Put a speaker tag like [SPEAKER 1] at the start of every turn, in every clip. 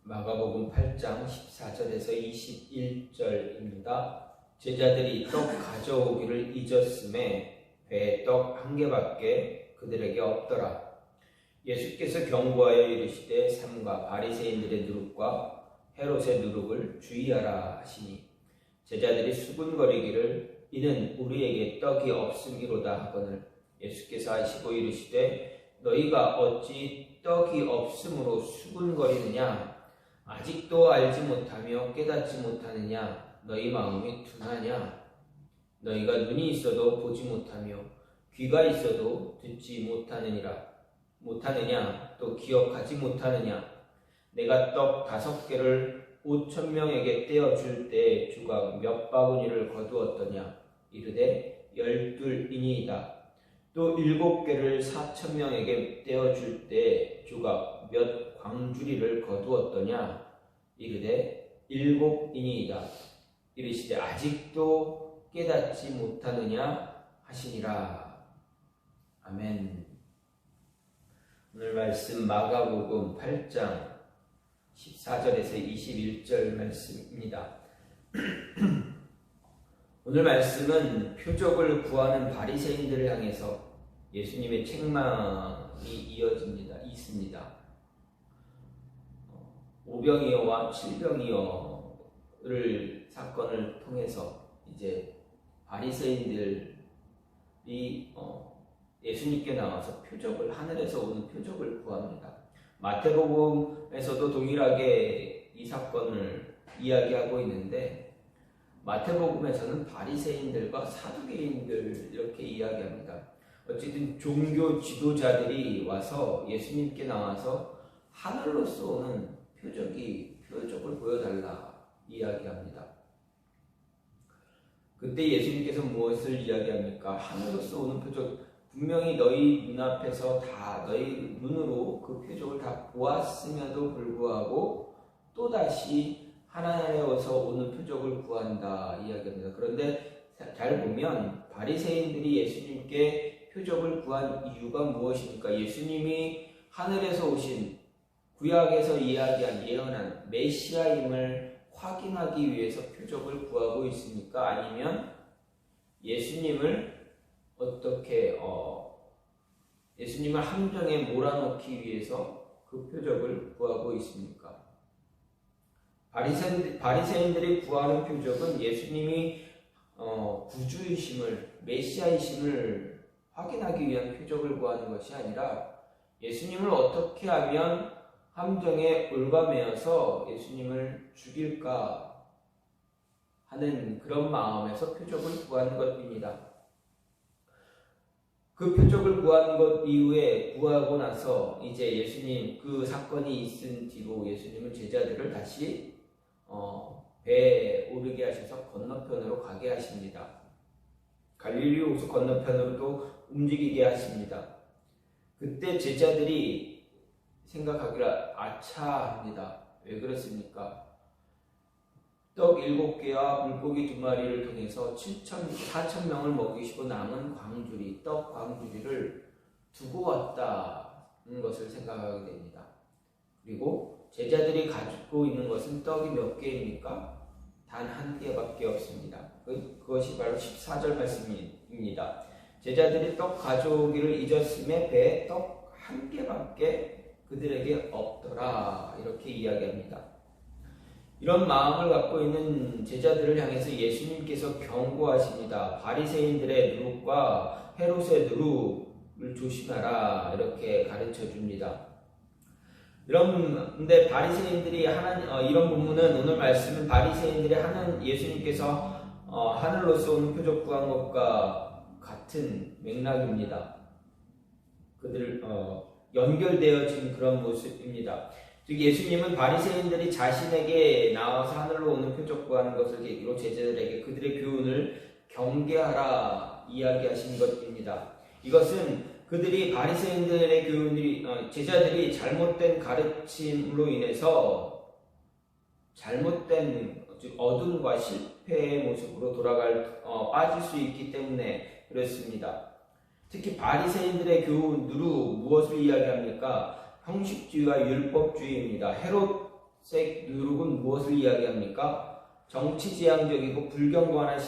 [SPEAKER 1] 마가복음 8장 14절에서 21절입니다. 제자들이 떡 가져오기를 잊었음에 배에 떡 한 개밖에 그들에게 없더라. 예수께서 경고하여 이르시되 삼가 바리새인들의 누룩과 헤롯의 누룩을 주의하라 하시니 제자들이 수군거리기를 이는 우리에게 떡이 없음이로다 하거늘 예수께서 하시고 이르시되 너희가 어찌 떡이 없음으로 수군거리느냐 아직도 알지 못하며 깨닫지 못하느냐 너희 마음이 둔하냐 너희가 눈이 있어도 보지 못하며 귀가 있어도 듣지 못하느냐 또 기억하지 못하느냐 내가 떡 5개를 5,000명에게 떼어줄 때 주가 몇 바구니를 거두었더냐 이르되 12이니이다 또 7개를 4,000명에게 떼어줄 때 주가 몇 광주리를 거두었더냐 이르되 7이니이다 이르시되 아직도 깨닫지 못하느냐 하시니라. 아멘. 오늘 말씀 마가복음 8장 14절에서 21절 말씀입니다. 오늘 말씀은 표적을 구하는 바리새인들을 향해서 예수님의 책망이 있습니다. 오병이어와 칠병이어를 사건을 통해서 이제 바리새인들이 예수님께 나와서 하늘에서 오는 표적을 구합니다. 마태복음에서도 동일하게 이 사건을 이야기하고 있는데 마태복음에서는 바리새인들과 사두개인들 이렇게 이야기합니다. 어쨌든 종교 지도자들이 와서 예수님께 나와서 하늘로서 오는 표적을 보여달라 이야기합니다. 그때 예수님께서 무엇을 이야기합니까? 하늘로서 오는 표적, 분명히 너희 눈앞에서 너희 눈으로 그 표적을 다 보았음에도 불구하고 또다시 하늘에서 오는 표적을 구한다 이야기합니다. 그런데 잘 보면 바리새인들이 예수님께 표적을 구한 이유가 무엇입니까? 예수님이 하늘에서 오신 구약에서 예언한 메시아임을 확인하기 위해서 표적을 구하고 있습니까? 아니면 예수님을 예수님을 함정에 몰아넣기 위해서 그 표적을 구하고 있습니까? 바리새인들이 구하는 표적은 예수님이 구주이심을, 메시아이심을 확인하기 위한 표적을 구하는 것이 아니라 예수님을 어떻게 하면 함정에 올가매어서 예수님을 죽일까 하는 그런 마음에서 표적을 구하는 것입니다. 그 표적을 구한 것 이후에 구하고 나서 이제 예수님 그 사건이 있은 뒤로 예수님은 제자들을 다시 배에 오르게 하셔서 건너편으로 가게 하십니다. 갈릴리 호수 건너편으로 또 움직이게 하십니다. 그때 제자들이 생각하기를 아차합니다. 왜 그렇습니까? 떡 7개와 물고기 2마리를 통해서 4,000명을 먹이시고 남은 떡 광주리를 두고 왔다는 것을 생각하게 됩니다. 그리고 제자들이 가지고 있는 것은 떡이 몇 개입니까? 단 1개밖에 없습니다. 그것이 바로 14절 말씀입니다. 제자들이 떡 가져오기를 잊었음에 배에 떡 1개밖에 그들에게 없더라 이렇게 이야기합니다. 이런 마음을 갖고 있는 제자들을 향해서 예수님께서 경고하십니다. 바리새인들의 누룩과 헤롯의 누룩을 조심하라 이렇게 가르쳐 줍니다. 그런데 바리새인들이 이런 본문은 오늘 말씀은 바리새인들이 예수님께서 하늘로서 오는 표적 구한 것과 같은 맥락입니다. 그들을 연결되어진 그런 모습입니다. 즉 예수님은 바리새인들이 자신에게 나와서 하늘로 오는 표적 구하는 것을 계기로 제자들에게 그들의 교훈을 경계하라 이야기하신 것입니다. 이것은 그들이 바리새인들의 제자들이 잘못된 가르침으로 인해서 잘못된 어둠과 실패의 모습으로 빠질 수 있기 때문에 그렇습니다. 특히 바리새인들의 교훈 무엇을 이야기합니까? 형식주의와 율법주의입니다. 헤롯 파란색 누룩은 무엇을 이야기합니까? 정치지향적이고 불경건한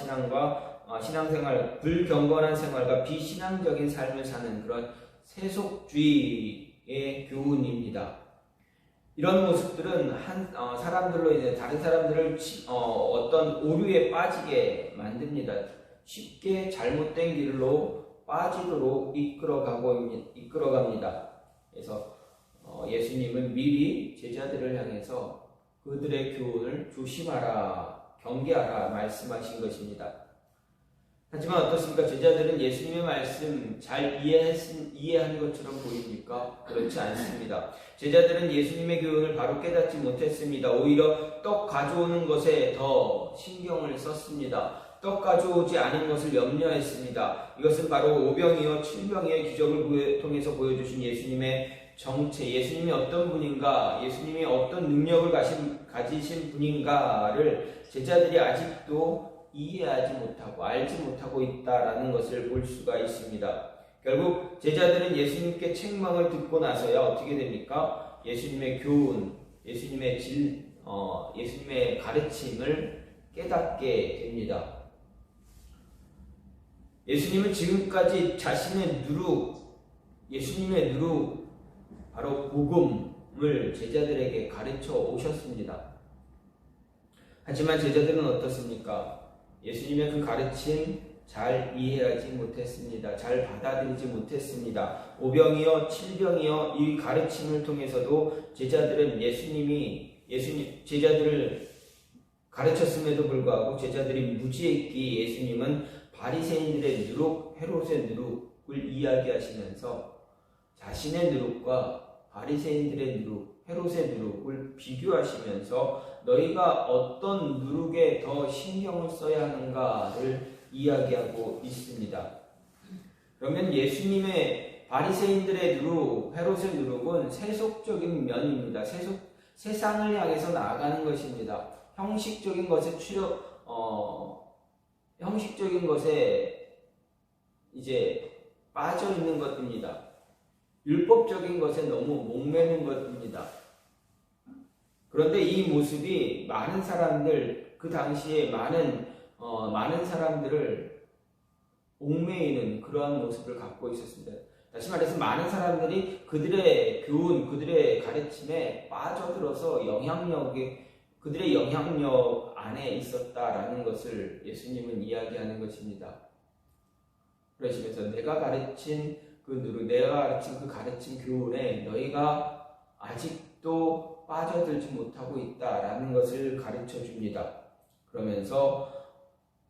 [SPEAKER 1] 신앙생활, 불경건한 생활과 비신앙적인 삶을 사는 그런 세속주의의 교훈입니다. 이런 모습들은 사람들로 인해 다른 사람들을 어떤 오류에 빠지게 만듭니다. 쉽게 잘못된 길로 빠지도록 이끌어갑니다. 그래서 예수님은 미리 제자들을 향해서 그들의 교훈을 조심하라, 경계하라 말씀하신 것입니다. 하지만 어떻습니까? 제자들은 예수님의 말씀 잘 이해한 것처럼 보입니까? 그렇지 않습니다. 제자들은 예수님의 교훈을 바로 깨닫지 못했습니다. 오히려 떡 가져오는 것에 더 신경을 썼습니다. 떡 가져오지 않은 것을 염려했습니다. 이것은 바로 오병이어 칠병이의 기적을 통해서 보여주신 예수님의 정체, 예수님이 어떤 분인가, 예수님이 어떤 능력을 가지신 분인가를 제자들이 아직도 이해하지 못하고 알지 못하고 있다라는 것을 볼 수가 있습니다. 결국 제자들은 예수님께 책망을 듣고 나서야 어떻게 됩니까? 예수님의 교훈, 예수님의 예수님의 가르침을 깨닫게 됩니다. 예수님은 지금까지 자신의 예수님의 누룩, 바로 복음을 제자들에게 가르쳐 오셨습니다. 하지만 제자들은 어떻습니까? 예수님의 그 가르침 잘 이해하지 못했습니다. 잘 받아들이지 못했습니다. 오병이어 칠병이어 이 가르침을 통해서도 제자들은 제자들을 가르쳤음에도 불구하고 제자들이 무지했기에 예수님은 바리새인들의 누룩, 헤롯의 누룩을 이야기하시면서 자신의 누룩과 바리새인들의 누룩, 헤롯의 누룩을 비교하시면서 너희가 어떤 누룩에 더 신경을 써야 하는가를 이야기하고 있습니다. 그러면 예수님의 바리새인들의 누룩, 헤롯의 누룩은 세속적인 면입니다. 세상을 향해서 나아가는 것입니다. 형식적인 것에 이제 빠져 있는 것입니다. 율법적인 것에 너무 목매는 것입니다. 그런데 이 모습이 많은 사람들, 그 당시에 많은 사람들을 옥매이는 그러한 모습을 갖고 있었습니다. 다시 말해서 많은 사람들이 그들의 교훈, 그들의 가르침에 빠져들어서 그들의 영향력 안에 있었다라는 것을 예수님은 이야기하는 것입니다. 그러시면서 내가 가르친 그 가르침 교훈에 너희가 아직도 빠져들지 못하고 있다라는 것을 가르쳐 줍니다. 그러면서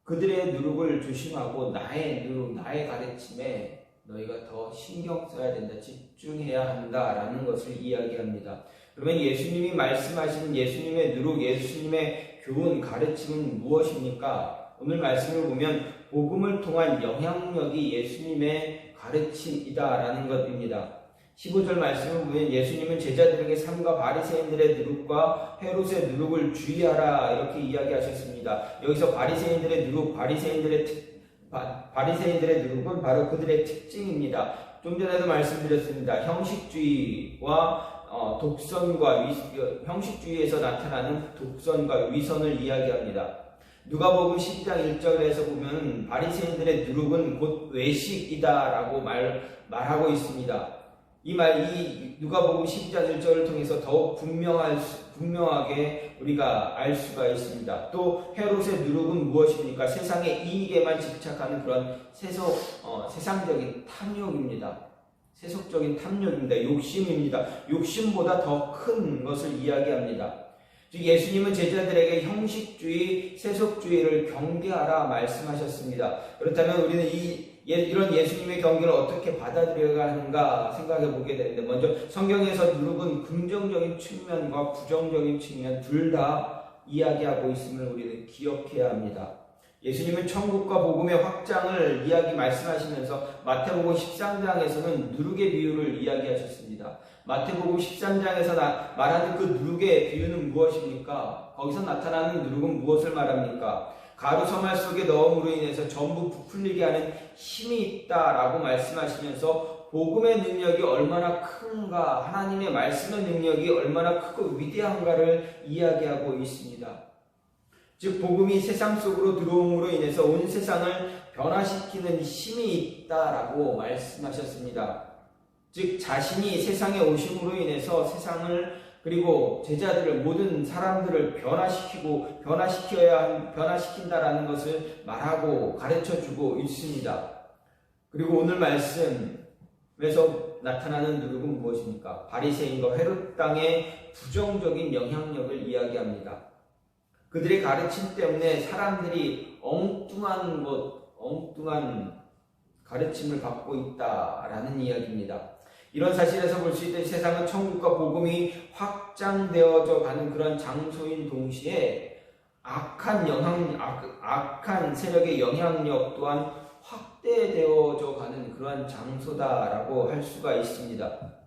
[SPEAKER 1] 그들의 누룩을 조심하고 나의 누룩, 나의 가르침에 너희가 더 신경 써야 된다, 집중해야 한다라는 것을 이야기합니다. 그러면 예수님이 말씀하시는 예수님의 누룩, 예수님의 교훈, 가르침은 무엇입니까? 오늘 말씀을 보면 복음을 통한 영향력이 예수님의 가르침이다라는 것입니다. 15절 말씀을 보면 예수님은 제자들에게 삼가 바리새인들의 누룩과 헤롯의 누룩을 주의하라 이렇게 이야기하셨습니다. 여기서 바리새인들의 누룩, 바리새인들의 누룩은 바로 그들의 특징입니다. 좀 전에도 말씀드렸습니다. 형식주의와 형식주의에서 나타나는 독선과 위선을 이야기합니다. 누가복음 12장 1절에서 보면 바리새인들의 누룩은 곧 외식이다라고 말하고 있습니다. 이 누가복음 12장 1절을 통해서 더욱 분명하게 우리가 알 수가 있습니다. 또 헤롯의 누룩은 무엇입니까? 세상의 이익에만 집착하는 그런 세상적인 탐욕입니다. 세속적인 탐욕입니다. 욕심입니다. 욕심보다 더 큰 것을 이야기합니다. 즉 예수님은 제자들에게 형식주의, 세속주의를 경계하라 말씀하셨습니다. 그렇다면 우리는 이런 예수님의 경계를 어떻게 받아들여야 하는가 생각해 보게 되는데, 먼저 성경에서 누룩은 긍정적인 측면과 부정적인 측면 둘 다 이야기하고 있음을 우리는 기억해야 합니다. 예수님은 천국과 복음의 확장을 말씀하시면서 마태복음 13장에서는 누룩의 비유를 이야기하셨습니다. 마태복음 13장에서 말하는 그 누룩의 비유는 무엇입니까? 거기서 나타나는 누룩은 무엇을 말합니까? 가루 서말 속에 넣음으로 인해서 전부 부풀리게 하는 힘이 있다라고 말씀하시면서 복음의 능력이 얼마나 큰가, 하나님의 말씀의 능력이 얼마나 크고 위대한가를 이야기하고 있습니다. 즉 복음이 세상 속으로 들어옴으로 인해서 온 세상을 변화시키는 힘이 있다라고 말씀하셨습니다. 즉 자신이 세상에 오심으로 인해서 세상을 그리고 제자들을 모든 사람들을 변화시킨다라는 것을 말하고 가르쳐주고 있습니다. 그리고 오늘 말씀에서 나타나는 누룩은 무엇입니까? 바리새인과 헤롯 땅의 부정적인 영향력을 이야기합니다. 그들의 가르침 때문에 사람들이 엉뚱한 가르침을 받고 있다라는 이야기입니다. 이런 사실에서 볼 수 있듯 세상은 천국과 복음이 확장되어져 가는 그런 장소인 동시에 악한 세력의 영향력 또한 확대되어져 가는 그러한 장소다라고 할 수가 있습니다.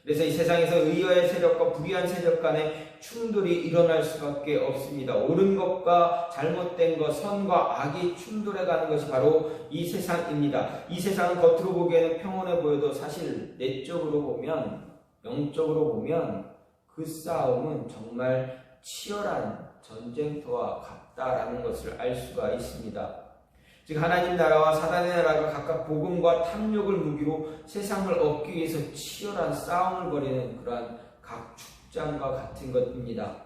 [SPEAKER 1] 그래서 이 세상에서 의의 세력과 불의한 세력 간의 충돌이 일어날 수밖에 없습니다. 옳은 것과 잘못된 것, 선과 악이 충돌해가는 것이 바로 이 세상입니다. 이 세상은 겉으로 보기에는 평온해 보여도 사실 내적으로 보면, 영적으로 보면 그 싸움은 정말 치열한 전쟁터와 같다라는 것을 알 수가 있습니다. 즉 하나님 나라와 사단의 나라가 각각 복음과 탐욕을 무기로 세상을 얻기 위해서 치열한 싸움을 벌이는 그러한 각 축장과 같은 것입니다.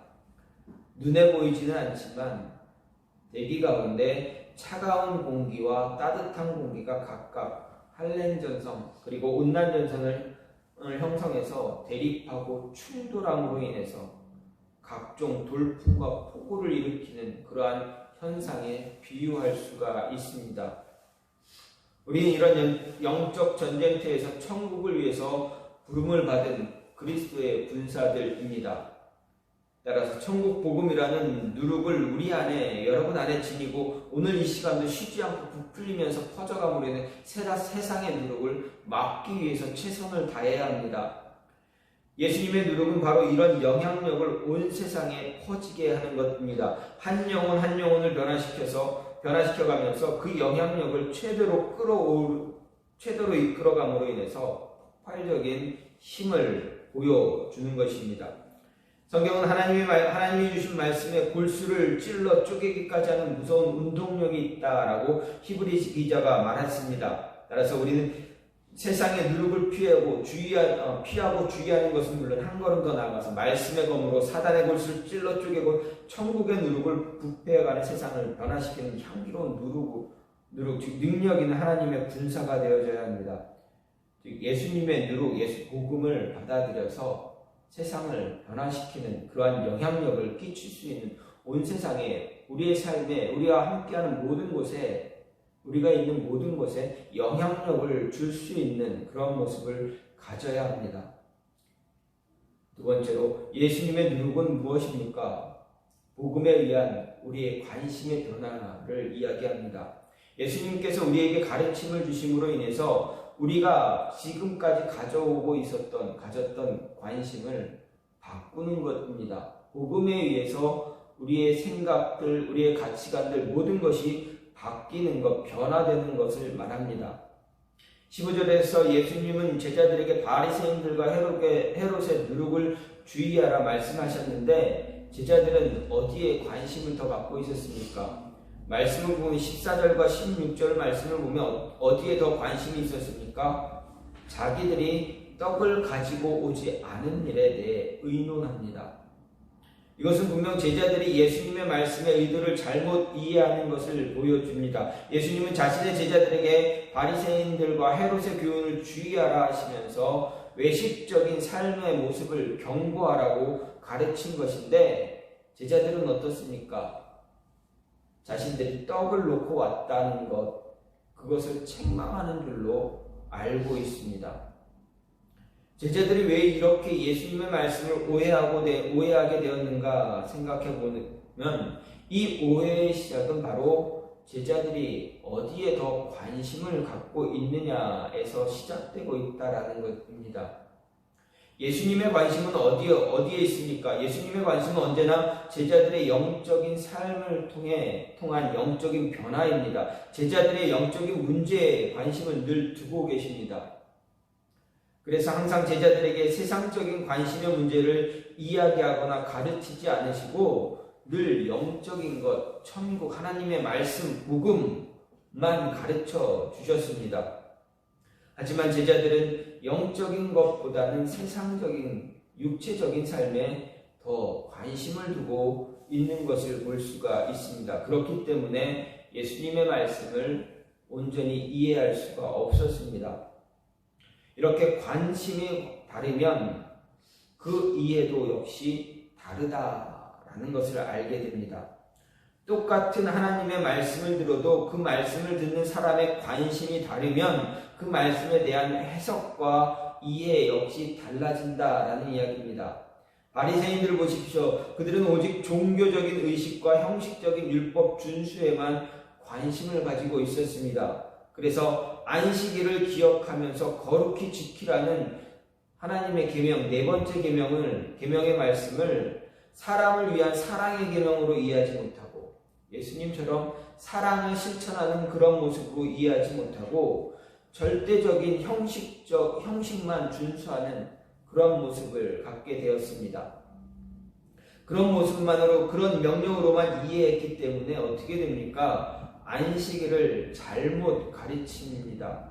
[SPEAKER 1] 눈에 보이지는 않지만 대기 가운데 차가운 공기와 따뜻한 공기가 각각 한랭전선 그리고 온난전선을 형성해서 대립하고 충돌함으로 인해서 각종 돌풍과 폭우를 일으키는 그러한 현상에 비유할 수가 있습니다. 우리는 이런 영적 전쟁터에서 천국을 위해서 부름을 받은 그리스도의 군사들입니다. 따라서 천국 복음이라는 누룩을 우리 안에 여러분 안에 지니고 오늘 이 시간도 쉬지 않고 부풀리면서 퍼져감으로 인해 세상의 누룩을 막기 위해서 최선을 다해야 합니다. 예수님의 누룩은 바로 이런 영향력을 온 세상에 퍼지게 하는 것입니다. 한 영혼 한 영혼을 변화시켜가면서 그 영향력을 최대로 이끌어감으로 인해서 폭발적인 힘을 보여주는 것입니다. 성경은 하나님이 주신 말씀에 골수를 찔러 쪼개기까지 하는 무서운 운동력이 있다라고 히브리 기자가 말했습니다. 따라서 우리는 세상의 누룩을 피하고 주의하는 것은 물론 한 걸음 더 나아가서 말씀의 검으로 사단의 골수를 찔러 쪼개고 천국의 누룩을 부패해가는 세상을 변화시키는 향기로운 누룩, 즉 능력 있는 하나님의 군사가 되어져야 합니다. 즉 예수님의 누룩, 예수 복음을 받아들여서 세상을 변화시키는 그러한 영향력을 끼칠 수 있는 온 세상에 우리의 삶에 우리와 함께하는 모든 곳에 우리가 있는 모든 곳에 영향력을 줄 수 있는 그런 모습을 가져야 합니다. 두 번째로 예수님의 누룩은 무엇입니까? 복음에 의한 우리의 관심의 변화를 이야기합니다. 예수님께서 우리에게 가르침을 주심으로 인해서 우리가 지금까지 가졌던 관심을 바꾸는 것입니다. 복음에 의해서 우리의 생각들, 우리의 가치관들 모든 것이 바뀌는 것, 변화되는 것을 말합니다. 15절에서 예수님은 제자들에게 바리새인들과 헤롯의 누룩을 주의하라 말씀하셨는데 제자들은 어디에 관심을 더 갖고 있었습니까? 말씀을 보면 14절과 16절 말씀을 보면 어디에 더 관심이 있었습니까? 자기들이 떡을 가지고 오지 않은 일에 대해 의논합니다. 이것은 분명 제자들이 예수님의 말씀의 의도를 잘못 이해하는 것을 보여줍니다. 예수님은 자신의 제자들에게 바리새인들과 헤롯의 교훈을 주의하라 하시면서 외식적인 삶의 모습을 경고하라고 가르친 것인데 제자들은 어떻습니까? 자신들이 떡을 놓고 왔다는 것, 그것을 책망하는 줄로 알고 있습니다. 제자들이 왜 이렇게 예수님의 말씀을 오해하게 되었는가 생각해 보면 이 오해의 시작은 바로 제자들이 어디에 더 관심을 갖고 있느냐에서 시작되고 있다라는 것입니다. 예수님의 관심은 어디에 있습니까? 예수님의 관심은 언제나 제자들의 영적인 삶을 통한 영적인 변화입니다. 제자들의 영적인 문제에 관심을 늘 두고 계십니다. 그래서 항상 제자들에게 세상적인 관심의 문제를 이야기하거나 가르치지 않으시고 늘 영적인 것, 천국, 하나님의 말씀, 복음만 가르쳐 주셨습니다. 하지만 제자들은 영적인 것보다는 세상적인, 육체적인 삶에 더 관심을 두고 있는 것을 볼 수가 있습니다. 그렇기 때문에 예수님의 말씀을 온전히 이해할 수가 없었습니다. 이렇게 관심이 다르면 그 이해도 역시 다르다라는 것을 알게 됩니다. 똑같은 하나님의 말씀을 들어도 그 말씀을 듣는 사람의 관심이 다르면 그 말씀에 대한 해석과 이해 역시 달라진다라는 이야기입니다. 바리새인들을 보십시오. 그들은 오직 종교적인 의식과 형식적인 율법 준수에만 관심을 가지고 있었습니다. 그래서 안식일을 기억하면서 거룩히 지키라는 하나님의 계명, 네 번째 계명의 말씀을 사람을 위한 사랑의 계명으로 이해하지 못하고 예수님처럼 사랑을 실천하는 그런 모습으로 이해하지 못하고 절대적인 형식만 준수하는 그런 모습을 갖게 되었습니다. 그런 모습만으로, 그런 명령으로만 이해했기 때문에 어떻게 됩니까? 안식일을 잘못 가르칩니다.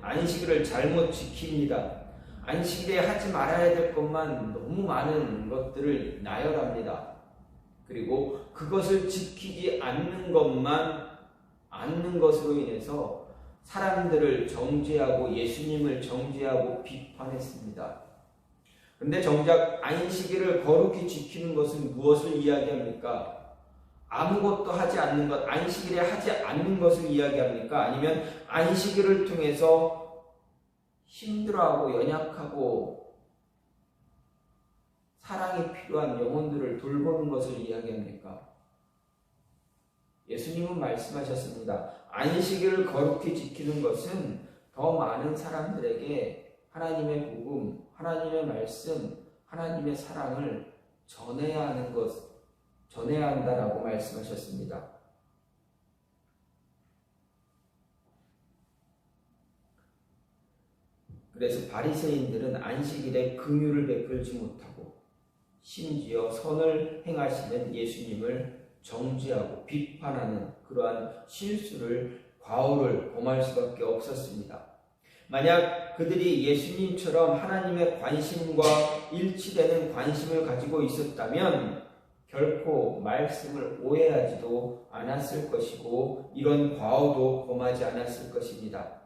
[SPEAKER 1] 안식일을 잘못 지킵니다. 안식일에 하지 말아야 될 것만 너무 많은 것들을 나열합니다. 그리고 그것을 지키지 않는 것으로 인해서 사람들을 정죄하고 예수님을 정죄하고 비판했습니다. 그런데 정작 안식일을 거룩히 지키는 것은 무엇을 이야기합니까? 아무것도 하지 않는 것, 안식일에 하지 않는 것을 이야기합니까? 아니면 안식일을 통해서 힘들어하고 연약하고 사랑이 필요한 영혼들을 돌보는 것을 이야기합니까? 예수님은 말씀하셨습니다. 안식일을 거룩히 지키는 것은 더 많은 사람들에게 하나님의 복음, 하나님의 말씀, 하나님의 사랑을 전해야 한다라고 말씀하셨습니다. 그래서 바리새인들은 안식일에 긍휼을 베풀지 못하고 심지어 선을 행하시는 예수님을 정죄하고 비판하는 그러한 실수를, 과오를 범할 수밖에 없었습니다. 만약 그들이 예수님처럼 하나님의 관심과 일치되는 관심을 가지고 있었다면 결코 말씀을 오해하지도 않았을 것이고 이런 과오도 범하지 않았을 것입니다.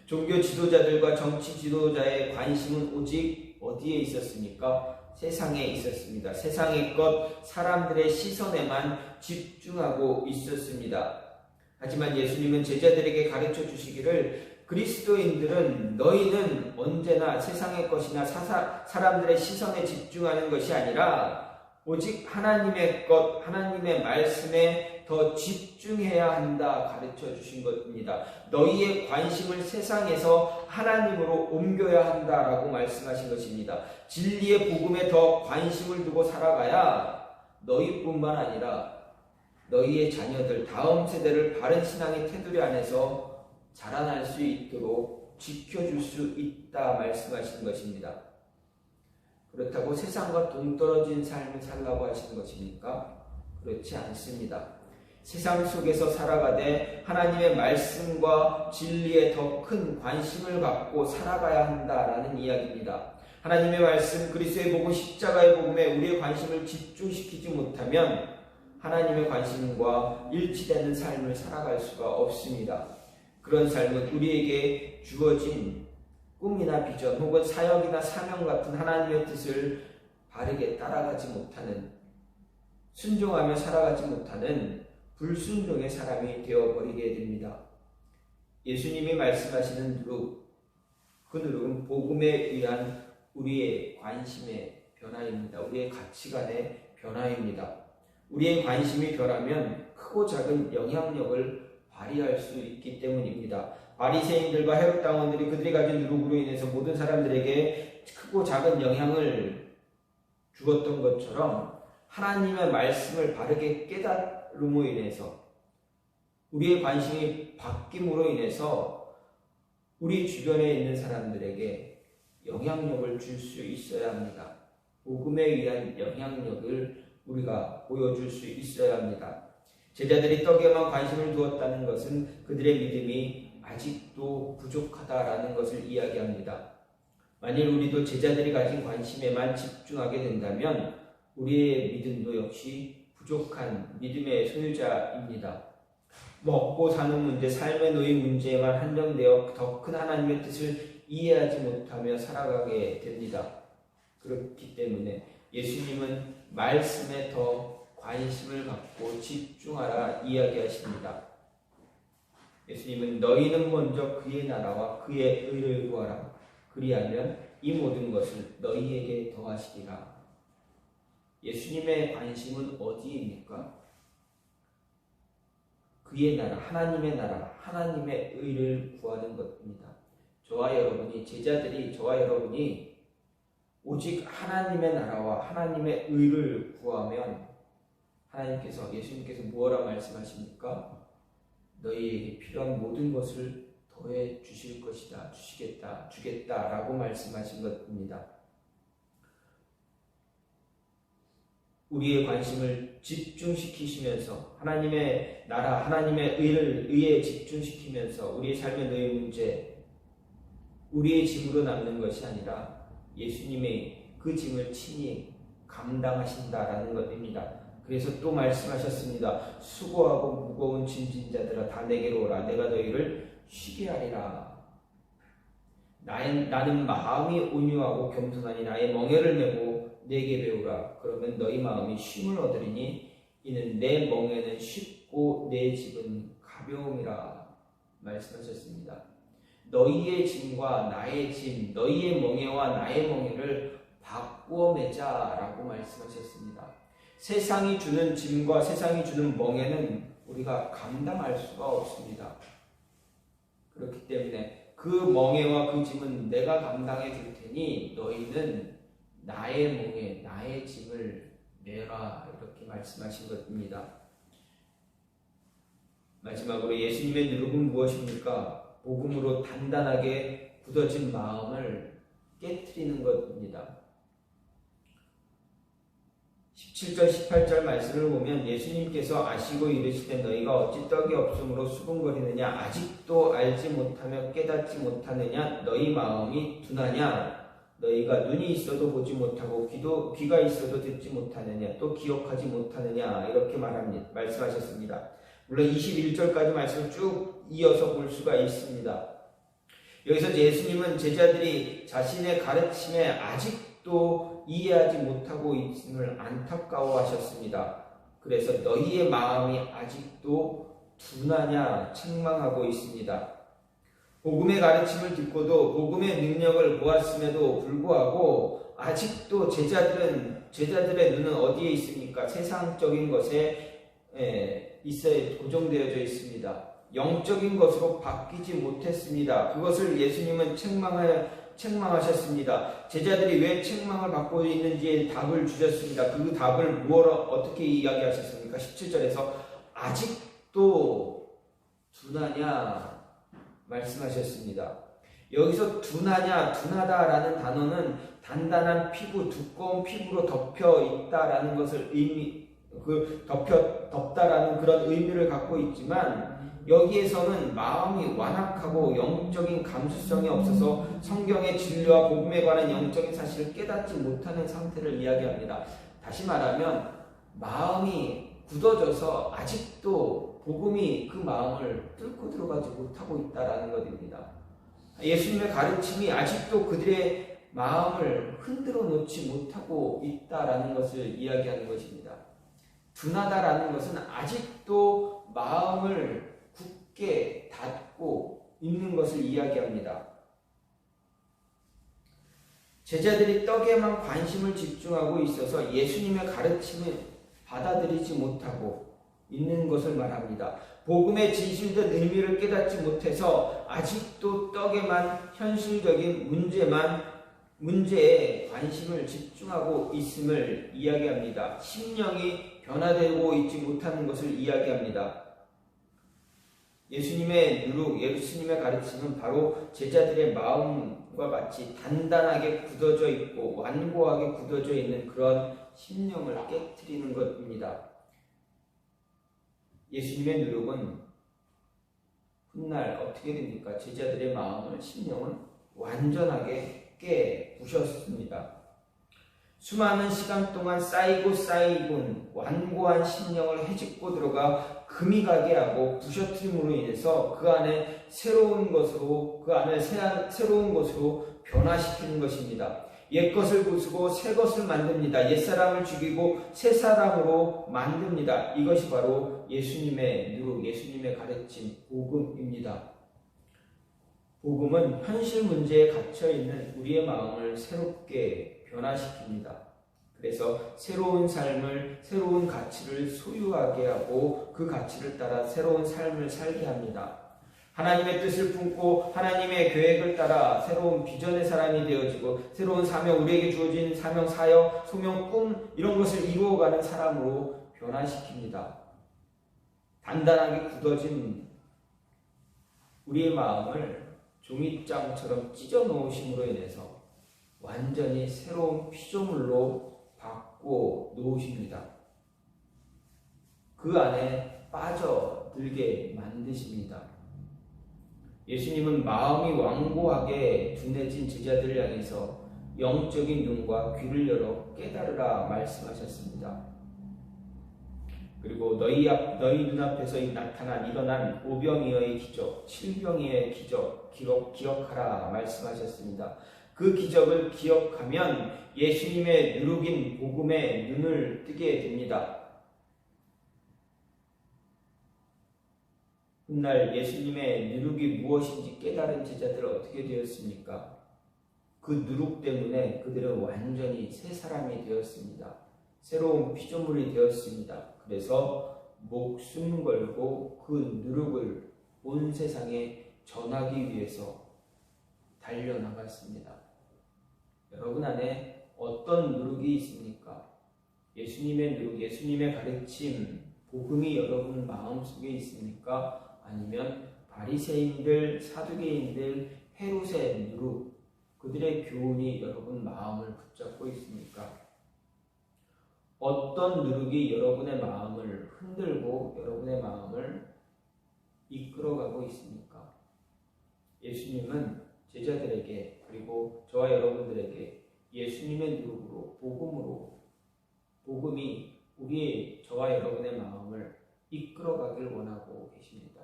[SPEAKER 1] 종교 지도자들과 정치 지도자의 관심은 오직 어디에 있었습니까? 세상에 있었습니다. 세상의 것, 사람들의 시선에만 집중하고 있었습니다. 하지만 예수님은 제자들에게 가르쳐 주시기를 그리스도인들은 너희는 언제나 세상의 것이나 사람들의 시선에 집중하는 것이 아니라 오직 하나님의 것, 하나님의 말씀에 더 집중해야 한다 가르쳐 주신 것입니다. 너희의 관심을 세상에서 하나님으로 옮겨야 한다라고 말씀하신 것입니다. 진리의 복음에 더 관심을 두고 살아가야 너희뿐만 아니라 너희의 자녀들, 다음 세대를 바른 신앙의 테두리 안에서 자라날 수 있도록 지켜줄 수 있다 말씀하신 것입니다. 그렇다고 세상과 동떨어진 삶을 살라고 하시는 것입니까? 그렇지 않습니다. 세상 속에서 살아가되 하나님의 말씀과 진리에 더 큰 관심을 갖고 살아가야 한다라는 이야기입니다. 하나님의 말씀, 그리스도의 복음, 십자가의 복음에 우리의 관심을 집중시키지 못하면 하나님의 관심과 일치되는 삶을 살아갈 수가 없습니다. 그런 삶은 우리에게 주어진 꿈이나 비전 혹은 사역이나 사명 같은 하나님의 뜻을 바르게 따라가지 못하는, 순종하며 살아가지 못하는 불순종의 사람이 되어버리게 됩니다. 예수님이 말씀하시는 누룩, 그 누룩은 복음에 의한 우리의 관심의 변화입니다. 우리의 가치관의 변화입니다. 우리의 관심이 변하면 크고 작은 영향력을 발휘할 수 있기 때문입니다. 바리새인들과 헤롯 당원들이 그들이 가진 누룩으로 인해서 모든 사람들에게 크고 작은 영향을 주었던 것처럼 하나님의 말씀을 바르게 깨달음으로 인해서 우리의 관심이 바뀜으로 인해서 우리 주변에 있는 사람들에게 영향력을 줄 수 있어야 합니다. 복음에 의한 영향력을 우리가 보여줄 수 있어야 합니다. 제자들이 떡에만 관심을 두었다는 것은 그들의 믿음이 아직도 부족하다라는 것을 이야기합니다. 만일 우리도 제자들이 가진 관심에만 집중하게 된다면 우리의 믿음도 역시 부족한 믿음의 소유자입니다. 먹고 사는 문제, 삶에 놓인 문제에만 한정되어 더 큰 하나님의 뜻을 이해하지 못하며 살아가게 됩니다. 그렇기 때문에 예수님은 말씀에 더 관심을 갖고 집중하라 이야기하십니다. 예수님은 너희는 먼저 그의 나라와 그의 의를 구하라. 그리하면 이 모든 것을 너희에게 더하시리라. 예수님의 관심은 어디입니까? 그의 나라, 하나님의 나라, 하나님의 의를 구하는 것입니다. 저와 여러분이, 제자들이 저와 여러분이 오직 하나님의 나라와 하나님의 의를 구하면 하나님께서, 예수님께서 무엇라 말씀하십니까? 너희에게 필요한 모든 것을 더해 주실 것이다, 주겠다라고 말씀하신 것입니다. 우리의 관심을 집중시키시면서 하나님의 나라, 하나님의 의에 집중시키면서 우리의 삶의 너의 문제, 우리의 짐으로 남는 것이 아니라 예수님의 그 짐을 친히 감당하신다라는 것입니다. 그래서 또 말씀하셨습니다. 수고하고 무거운 짐진 자들아 다 내게로 오라. 내가 너희를 쉬게 하리라. 나는 마음이 온유하고 겸손하니 나의 멍에를 메고 내게 배우라. 그러면 너희 마음이 쉼을 얻으리니 이는 내 멍에는 쉽고 내 짐은 가벼움이라 말씀하셨습니다. 너희의 짐과 나의 짐, 너희의 멍에와 나의 멍에를 바꾸어 매자라고 말씀하셨습니다. 세상이 주는 짐과 세상이 주는 멍에는 우리가 감당할 수가 없습니다. 그렇기 때문에 그 멍에와 그 짐은 내가 감당해 줄 테니 너희는 나의 멍에, 나의 짐을 내라, 이렇게 말씀하신 것입니다. 마지막으로 예수님의 누룩은 무엇입니까? 복음으로 단단하게 굳어진 마음을 깨트리는 것입니다. 17절 18절 말씀을 보면 예수님께서 아시고 이르시되 너희가 어찌 떡이 없으므로 수군거리느냐 아직도 알지 못하며 깨닫지 못하느냐 너희 마음이 둔하냐 너희가 눈이 있어도 보지 못하고 귀가 있어도 듣지 못하느냐 또 기억하지 못하느냐 이렇게 말씀하셨습니다. 물론 21절까지 말씀을 쭉 이어서 볼 수가 있습니다. 여기서 예수님은 제자들이 자신의 가르침에 아직도 이해하지 못하고 있음을 안타까워하셨습니다. 그래서 너희의 마음이 아직도 둔하냐 책망하고 있습니다. 복음의 가르침을 듣고도 복음의 능력을 보았음에도 불구하고 아직도 제자들의 눈은 어디에 있습니까? 세상적인 것에 있어야 고정되어져 있습니다. 영적인 것으로 바뀌지 못했습니다. 그것을 예수님은 책망하셨습니다. 제자들이 왜 책망을 받고 있는지에 답을 주셨습니다. 그 답을 어떻게 이야기하셨습니까? 17절에서 아직도 둔하냐 말씀하셨습니다. 여기서 둔하다라는 단어는 단단한 피부, 두꺼운 피부로 덮여 있다라는 것을 덮다라는 그런 의미를 갖고 있지만 여기에서는 마음이 완악하고 영적인 감수성이 없어서 성경의 진리와 복음에 관한 영적인 사실을 깨닫지 못하는 상태를 이야기합니다. 다시 말하면 마음이 굳어져서 아직도 복음이 그 마음을 뚫고 들어가지 못하고 있다라는 것입니다. 예수님의 가르침이 아직도 그들의 마음을 흔들어 놓지 못하고 있다라는 것을 이야기하는 것입니다. 둔하다라는 것은 아직도 마음을 굳게 닫고 있는 것을 이야기합니다. 제자들이 떡에만 관심을 집중하고 있어서 예수님의 가르침을 받아들이지 못하고 있는 것을 말합니다. 복음의 진실된 의미를 깨닫지 못해서 아직도 떡에만 현실적인 문제에 관심을 집중하고 있음을 이야기합니다. 심령이 변화되고 있지 못하는 것을 이야기합니다. 예수님의 누룩, 예수님의 가르침은 바로 제자들의 마음, 심령과 같이 단단하게 굳어져 있고 완고하게 굳어져 있는 그런 심령을 깨트리는 것입니다. 예수님의 누룩은 훗날 어떻게 됩니까? 제자들의 마음을, 심령을 완전하게 깨부셨습니다. 수많은 시간 동안 쌓이고 완고한 심령을 헤집고 들어가 금이 가게 하고 부셔뜨림으로 인해서 그 안에 새로운 것으로 변화시키는 것입니다. 옛 것을 부수고 새 것을 만듭니다. 옛 사람을 죽이고 새 사람으로 만듭니다. 이것이 바로 예수님의 누룩, 예수님의 가르침, 복음입니다. 복음은 현실 문제에 갇혀있는 우리의 마음을 새롭게 변화시킵니다. 그래서 새로운 삶을, 새로운 가치를 소유하게 하고 그 가치를 따라 새로운 삶을 살게 합니다. 하나님의 뜻을 품고 하나님의 계획을 따라 새로운 비전의 사람이 되어지고 새로운 사명, 우리에게 주어진 사명, 사역, 소명, 꿈 이런 것을 이루어가는 사람으로 변화시킵니다. 단단하게 굳어진 우리의 마음을 종이장처럼 찢어 놓으심으로 인해서 완전히 새로운 피조물로 바꿔 놓으십니다. 그 안에 빠져들게 만드십니다. 예수님은 마음이 완고하게 둔해진 제자들을 향해서 영적인 눈과 귀를 열어 깨달으라 말씀하셨습니다. 그리고 너희 눈앞에서 일어난 오병이어의 기적, 칠병이의 기적 기억하라 말씀하셨습니다. 그 기적을 기억하면 예수님의 누룩인 복음에 눈을 뜨게 됩니다. 훗날 예수님의 누룩이 무엇인지 깨달은 제자들은 어떻게 되었습니까? 그 누룩 때문에 그들은 완전히 새 사람이 되었습니다. 새로운 피조물이 되었습니다. 그래서 목숨 걸고 그 누룩을 온 세상에 전하기 위해서 달려나갔습니다. 여러분 안에 어떤 누룩이 있습니까? 예수님의 누룩, 예수님의 가르침, 복음이 여러분 마음속에 있습니까? 아니면 바리새인들, 사두개인들, 헤롯의 누룩, 그들의 교훈이 여러분 마음을 붙잡고 있습니까? 어떤 누룩이 여러분의 마음을 흔들고 여러분의 마음을 이끌어가고 있습니까? 예수님은 제자들에게 그리고 저와 여러분들에게 예수님의 누룩으로 복음이 저와 여러분의 마음을 이끌어가길 원하고 계십니다.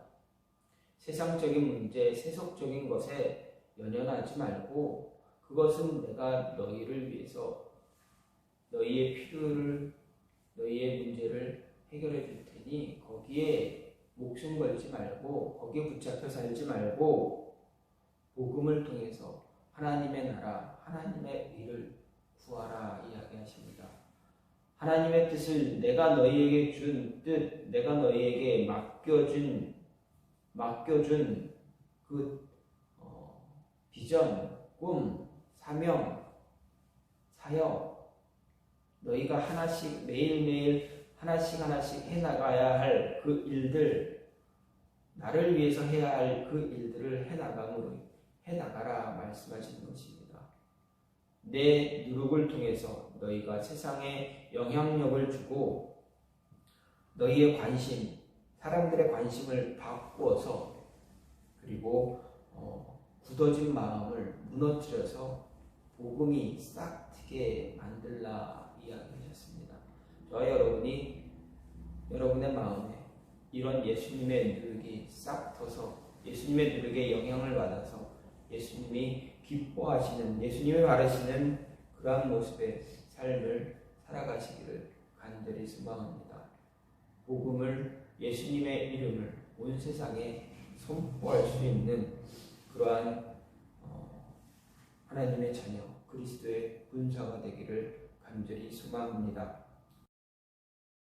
[SPEAKER 1] 세상적인 문제, 세속적인 것에 연연하지 말고 그것은 내가 너희를 위해서 너희의 필요를, 너희의 문제를 해결해 줄 테니 거기에 목숨 걸지 말고 거기에 붙잡혀 살지 말고 복음을 통해서 하나님의 나라, 하나님의 의를 구하라 이야기하십니다. 하나님의 뜻을 내가 너희에게 준 뜻, 내가 너희에게 맡겨준 그 비전, 꿈, 사명, 사역 너희가 하나씩 매일매일 하나씩 해나가야 할 그 일들, 나를 위해서 해야 할 그 일들을 해나가라 말씀하시는 것입니다. 내 누룩을 통해서 너희가 세상에 영향력을 주고 너희의 관심, 사람들의 관심을 바꾸어서 그리고 굳어진 마음을 무너뜨려서 복음이 싹 트게 만들라 이야기하셨습니다. 저와 여러분이 여러분의 마음에 이런 예수님의 누룩이 싹 터서 예수님의 누룩에 영향을 받아서 예수님이 기뻐하시는, 예수님이 바라시는 그러한 모습의 삶을 살아가시기를 간절히 소망합니다. 복음을, 예수님의 이름을 온 세상에 선포할 수 있는 그러한 하나님의 자녀, 그리스도의 군사가 되기를 간절히 소망합니다.